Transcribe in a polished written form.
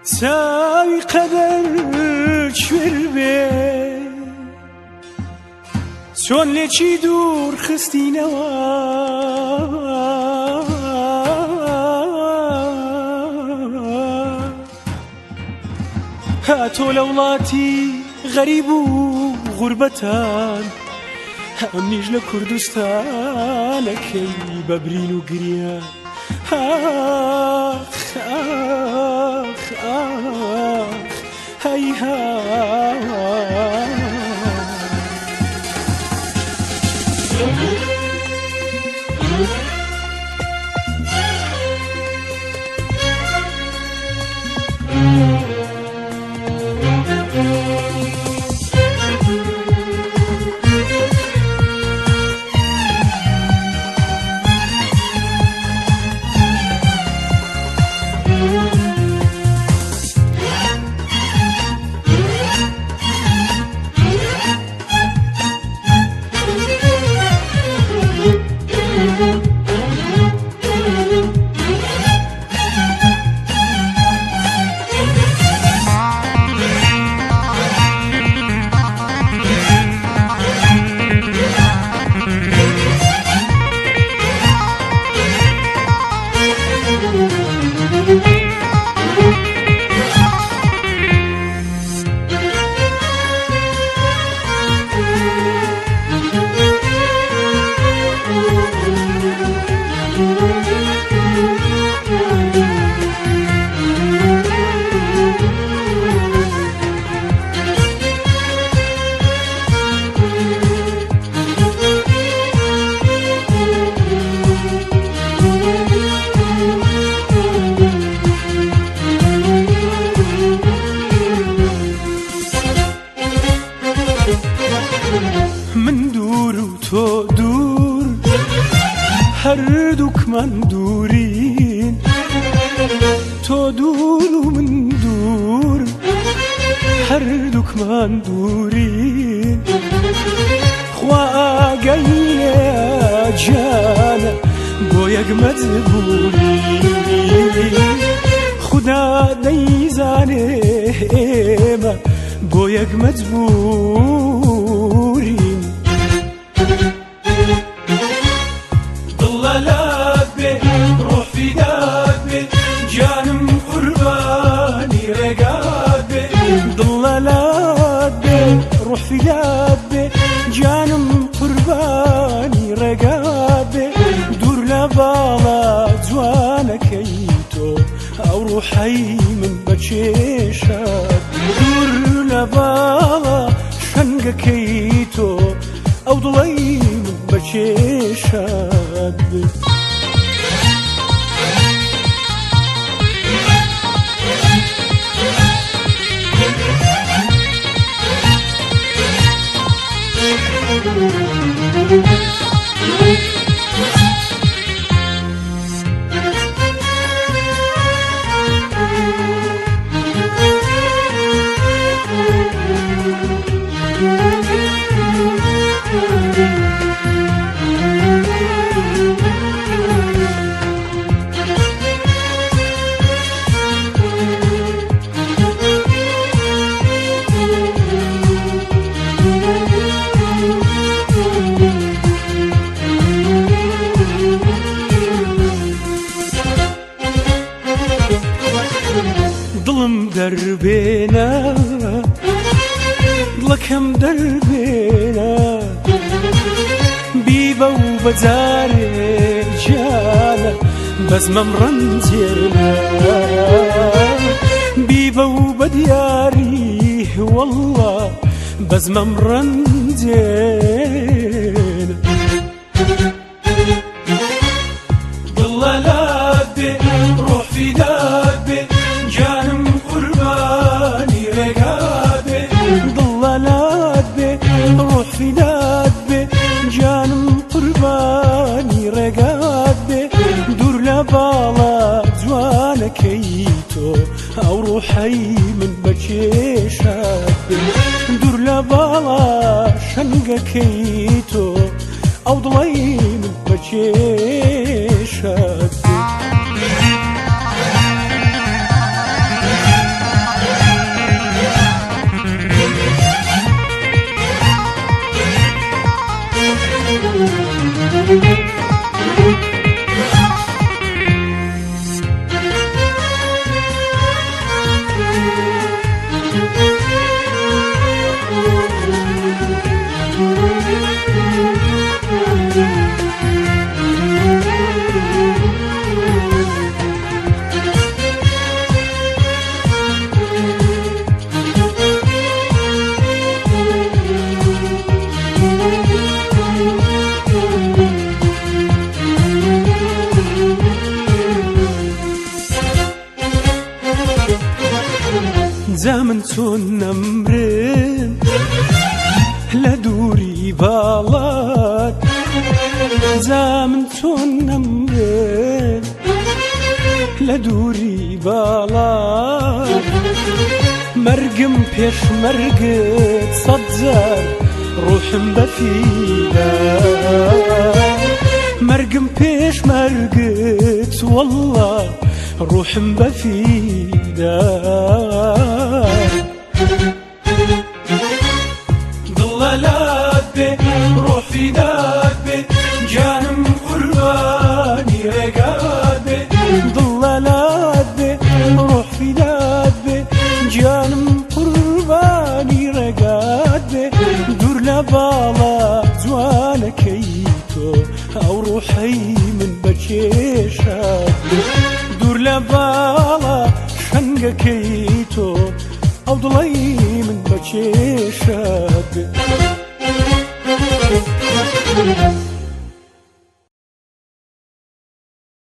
ساوی قەدەر کوێر چۆن لێکی دوور خستینەوە هاتۆ لە وڵاتی غەریب و غوربەتان ئەمنیش لە کوردستانەکەی بەبرین و گریان آخ آخ آخ هەیهات من دوور و تۆ دوور هەردووکمان دوورین تۆ دوور و من دوور هەردووکمان دوورین خوا ئاگەینە جانە بۆ یەک مەجبوورین خودا دەیزانێ ئێمە بۆ یەک مەجبوورین دڵەلات بێ ڕۆح فیدات بێ جانم قوربانی ڕێگات بێ دڵەلات بێ ڕۆح فیدات بێ جانم قوربانی ڕێگات بێ دوور لە باڵا جوانەکەی تۆ ئەو ڕوحەی من بە چێشات دوور لە باڵا شەنگەکەی تۆ ئەو دڵەی من بە چێشات بێ دڵم دەربێنە دڵەکەم دەربێنە بیبە و بەجارێ جانە بەزمەم ڕەنجێنە بیبە و بە دیاری وەڵڵا بەزمەم ڕەنجێنە دڵەلات بێ ڕۆح فیدات بێ جانم قوربانی ڕێگات بێ دڵەلات بێ ڕۆح فیدات بێ جانم قوربانی ڕێگات بێ دوور لە باڵا جوانەکەی تۆ ئەو ڕوحەی من بە چێشات بێ دوور لە باڵا شەنگەکەی تۆ ئەو دڵەی من بە چێشات بێ زامن چۆن نەمرم لە دووری باڵات زامن چۆن نەمرم لە دووری باڵات مەرگم پێش مەرگت سەد جار ڕوحم بەفیدا مەرگم پێش مەرگت وەڵڵا ڕوحم بەفیدا دڵەلات بێ ڕۆح فیدات بێ جانم قوربانی ڕێگات بێ دڵەلات بێ ڕۆح فیدات بێ جانم قوربانی ڕێگات بێ دوور لە باڵا جوانەکەی تۆ ئەو ڕوحەی من بەکێشات بێ دوور لە باڵا شەنگەکەی تۆ ئەو دڵەی من بەکێشات بێ